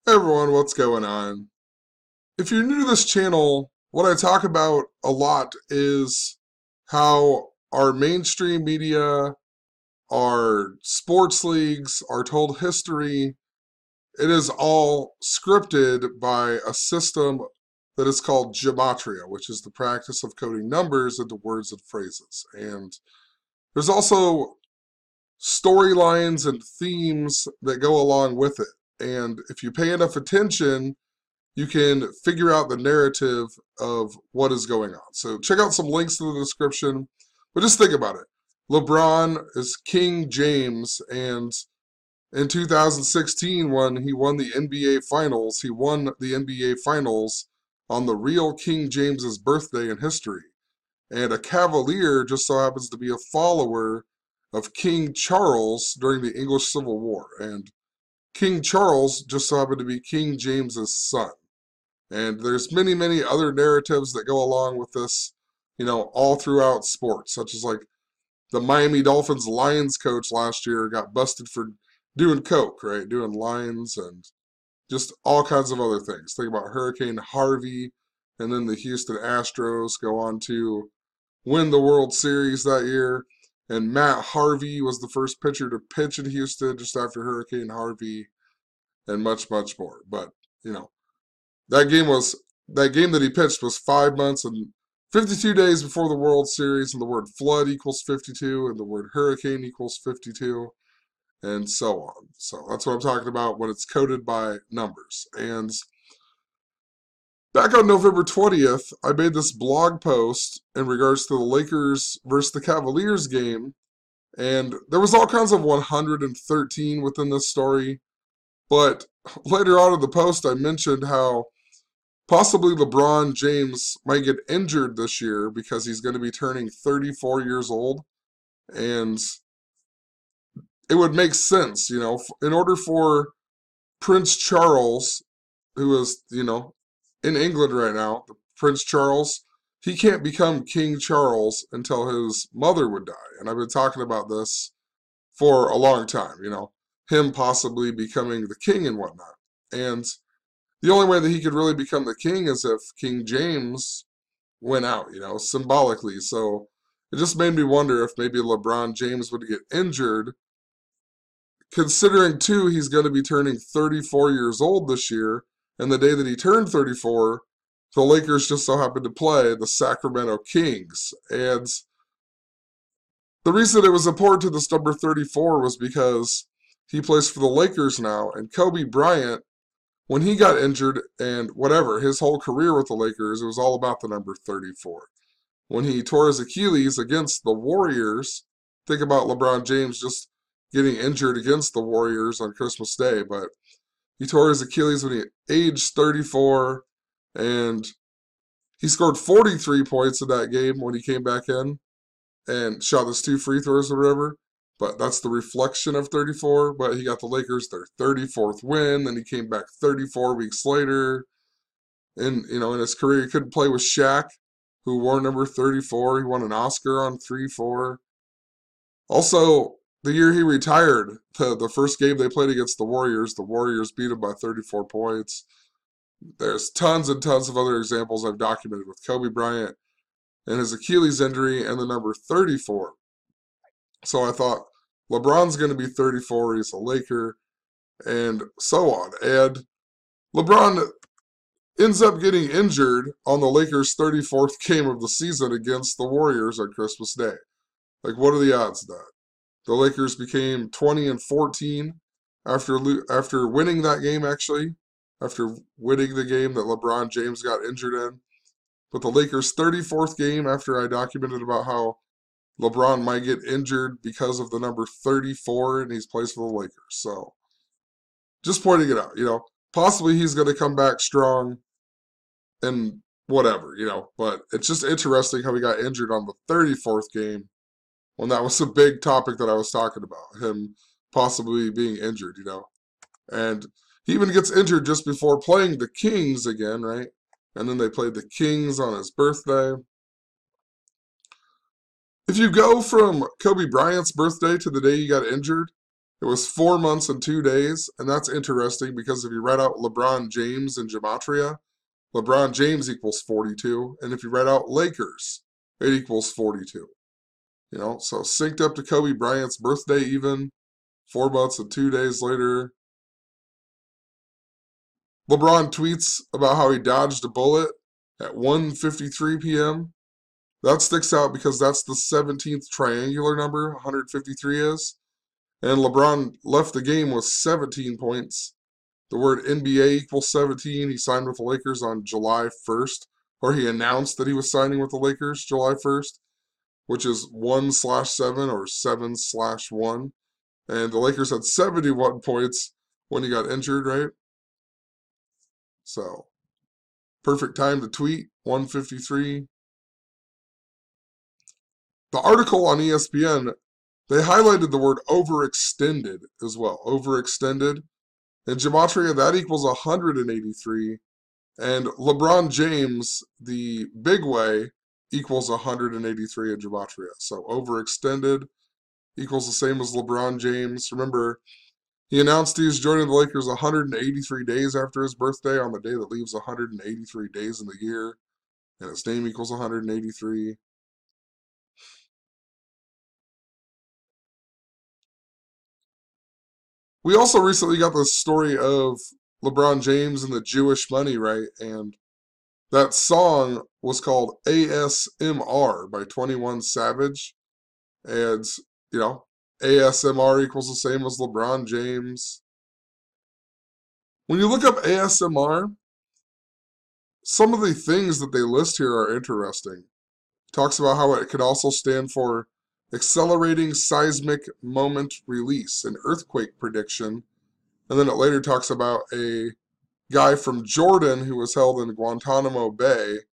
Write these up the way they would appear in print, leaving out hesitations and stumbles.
Hey everyone, what's going on? If you're new to this channel, what I talk about a lot is how our mainstream media, our sports leagues, our told history, it is all scripted by a system that is called gematria, which is the practice of coding numbers into words and phrases. And there's also storylines and themes that go along with it. And if you pay enough attention, you can figure out the narrative of what is going on. So check out some links in the description, but just think about it. LeBron is King James, and in 2016 when he won the NBA Finals, he won the NBA Finals on the real King James's birthday in history. And a Cavalier just so happens to be a follower of King Charles during the English Civil War. And King Charles just so happened to be King James's son. And there's many, many other narratives that go along with this, all throughout sports, such as like the Miami Dolphins Lions coach last year got busted for doing coke, right? Doing lines and just all kinds of other things. Think about Hurricane Harvey, and then the Houston Astros go on to win the World Series that year. And Matt Harvey was the first pitcher to pitch in Houston just after Hurricane Harvey, and much, much more. But, that game that he pitched was 5 months and 52 days before the World Series, and the word flood equals 52, and the word hurricane equals 52, and so on. So that's what I'm talking about when it's coded by numbers. And back on November 20th, I made this blog post in regards to the Lakers versus the Cavaliers game, and there was all kinds of 113 within this story. But later on in the post, I mentioned how possibly LeBron James might get injured this year because he's going to be turning 34 years old. And it would make sense, in order for Prince Charles, who is, in England right now, Prince Charles, he can't become King Charles until his mother would die. And I've been talking about this for a long time, him possibly becoming the king and whatnot. And the only way that he could really become the king is if King James went out, symbolically. So it just made me wonder if maybe LeBron James would get injured, considering, too, he's going to be turning 34 years old this year. And the day that he turned 34, the Lakers just so happened to play the Sacramento Kings. And the reason it was important to this number 34 was because he plays for the Lakers now, and Kobe Bryant, when he got injured and whatever, his whole career with the Lakers, it was all about the number 34. When he tore his Achilles against the Warriors, think about LeBron James just getting injured against the Warriors on Christmas Day, but he tore his Achilles when he aged 34, and he scored 43 points in that game when he came back in and shot his 2 free throws or whatever. But that's the reflection of 34. But he got the Lakers their 34th win. Then he came back 34 weeks later. And, in his career, he couldn't play with Shaq, who wore number 34. He won an Oscar on 3-4. Also, the year he retired, the first game they played against the Warriors beat him by 34 points. There's tons and tons of other examples I've documented with Kobe Bryant and his Achilles injury and the number 34. So I thought, LeBron's going to be 34, he's a Laker, and so on. And LeBron ends up getting injured on the Lakers' 34th game of the season against the Warriors on Christmas Day. Like, what are the odds of that? The Lakers became 20-14 after winning that game, actually, after winning the game that LeBron James got injured in. But the Lakers' 34th game, after I documented about how LeBron might get injured because of the number 34 and he's plays for the Lakers. So, just pointing it out, possibly he's going to come back strong and whatever, but it's just interesting how he got injured on the 34th game when that was a big topic that I was talking about, him possibly being injured, And he even gets injured just before playing the Kings again, right? And then they played the Kings on his birthday. If you go from Kobe Bryant's birthday to the day he got injured, It was 4 months and 2 days, and that's interesting because if you write out LeBron James in gematria, LeBron James equals 42, and if you write out Lakers, it equals 42. So synced up to Kobe Bryant's birthday even, 4 months and 2 days later. LeBron tweets about how he dodged a bullet at 1:53 p.m. That sticks out because that's the 17th triangular number, 153 is. And LeBron left the game with 17 points. The word NBA equals 17. He signed with the Lakers on July 1st, or he announced that he was signing with the Lakers July 1st, which is 1/7 or 7/1. And the Lakers had 71 points when he got injured, right? So, perfect time to tweet, 1:53. The article on ESPN, they highlighted the word overextended as well. Overextended. In gematria, that equals 183. And LeBron James, the big way, equals 183 in gematria. So overextended equals the same as LeBron James. Remember, he announced he was joining the Lakers 183 days after his birthday on the day that leaves 183 days in the year. And his name equals 183. We also recently got the story of LeBron James and the Jewish money, right? And that song was called ASMR by 21 Savage. And, you know, ASMR equals the same as LeBron James. When you look up ASMR, some of the things that they list here are interesting. It talks about how it could also stand for accelerating seismic moment release, an earthquake prediction. And then it later talks about a guy from Jordan who was held in Guantanamo Bay.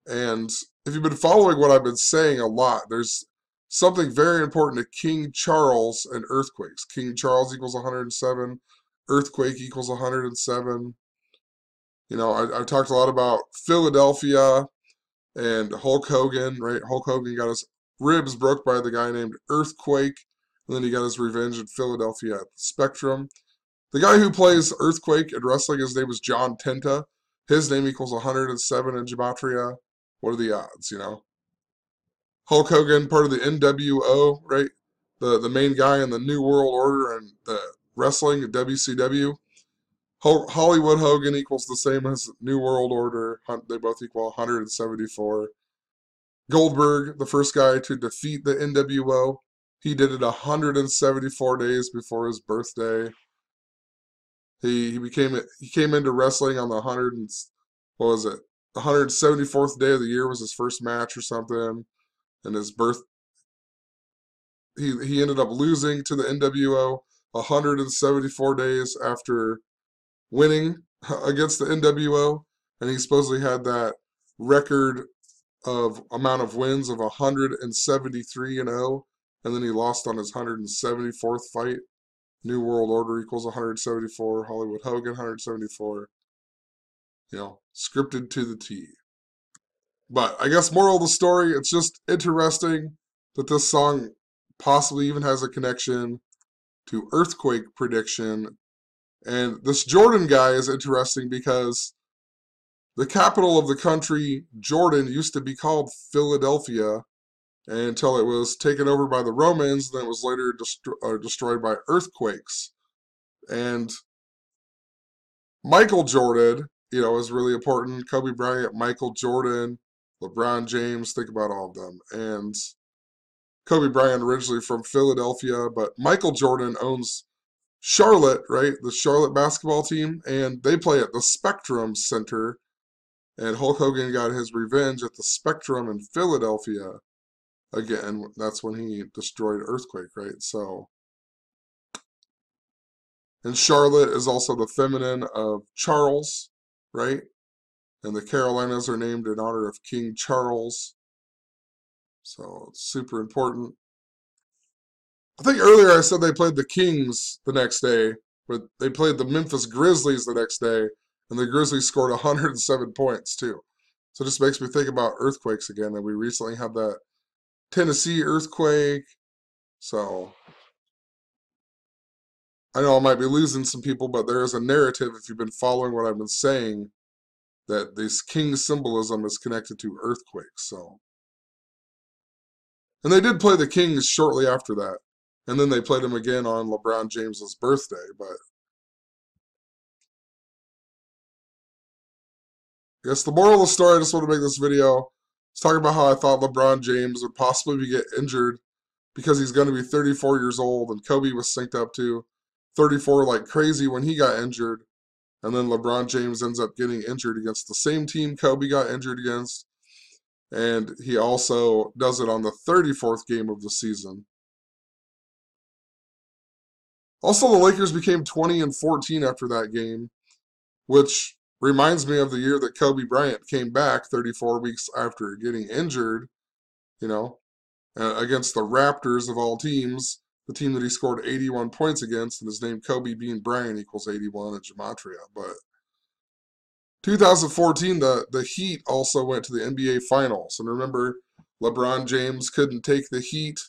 And if you've been following what I've been saying a lot, there's something very important to King Charles and earthquakes. King Charles equals 107. Earthquake equals 107. I've talked a lot about Philadelphia and Hulk Hogan, right? Hulk Hogan got his ribs broke by the guy named Earthquake, and then he got his revenge in Philadelphia at the Spectrum. The guy who plays Earthquake in wrestling, his name is John Tenta. His name equals 107 in gematria. What are the odds? Hulk Hogan, part of the NWO, right? The main guy in the New World Order and the wrestling, WCW. Hollywood Hogan equals the same as New World Order. They both equal 174. Goldberg, the first guy to defeat the NWO, he did it 174 days before his birthday. He came into wrestling on the 100 and what was it? The 174th day of the year was his first match or something, and his birth he ended up losing to the NWO 174 days after winning against the NWO, and he supposedly had that record of amount of wins of 173-0, and then he lost on his 174th fight. New World Order equals 174. Hollywood Hogan 174. Scripted to the T. But I guess moral of the story, it's just interesting that this song possibly even has a connection to earthquake prediction. And this Jordan guy is interesting because the capital of the country, Jordan, used to be called Philadelphia until it was taken over by the Romans, and then it was later destroyed by earthquakes. And Michael Jordan, is really important. Kobe Bryant, Michael Jordan, LeBron James, think about all of them. And Kobe Bryant originally from Philadelphia, but Michael Jordan owns Charlotte, right? The Charlotte basketball team, and they play at the Spectrum Center. And Hulk Hogan got his revenge at the Spectrum in Philadelphia. Again, that's when he destroyed Earthquake, right? So, and Charlotte is also the feminine of Charles, right? And the Carolinas are named in honor of King Charles. So it's super important. I think earlier I said they played the Kings the next day, but they played the Memphis Grizzlies the next day, and the Grizzlies scored 107 points too. So it just makes me think about earthquakes again, and we recently had that Tennessee earthquake. So I know I might be losing some people, but there is a narrative, if you've been following what I've been saying, that this king symbolism is connected to earthquakes. So, and they did play the Kings shortly after that, and then they played them again on LeBron James's birthday. But I guess the moral of the story, I just want to make this video, is talking about how I thought LeBron James would possibly get injured because he's going to be 34 years old, and Kobe was synced up to 34 like crazy when he got injured. And then LeBron James ends up getting injured against the same team Kobe got injured against. And he also does it on the 34th game of the season. Also, the Lakers became 20-14 after that game, which reminds me of the year that Kobe Bryant came back 34 weeks after getting injured, you know, against the Raptors of all teams, the team that he scored 81 points against, and his name Kobe being Bryant equals 81 in gematria. But 2014, the Heat also went to the NBA Finals. And remember, LeBron James couldn't take the heat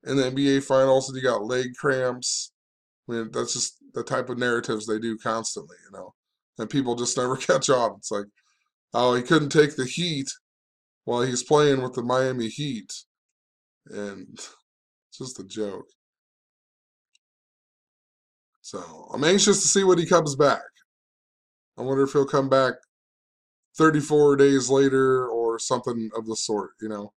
in the NBA Finals and he got leg cramps. I mean, that's just the type of narratives they do constantly, you know. And people just never catch on. It's like, oh, he couldn't take the heat while he's playing with the Miami Heat. And it's just a joke. So I'm anxious to see when he comes back. I wonder if he'll come back 34 days later or something of the sort, you know.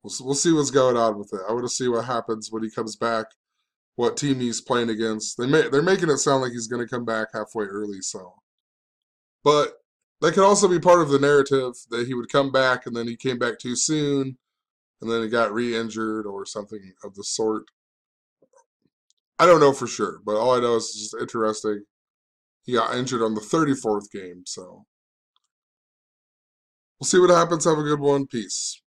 We'll see what's going on with it. I want to see what happens when he comes back, what team he's playing against. They're making it sound like he's going to come back halfway early, so. But that could also be part of the narrative that he would come back and then he came back too soon and then he got re-injured or something of the sort. I don't know for sure, but all I know is it's just interesting. He got injured on the 34th game, so we'll see what happens. Have a good one. Peace.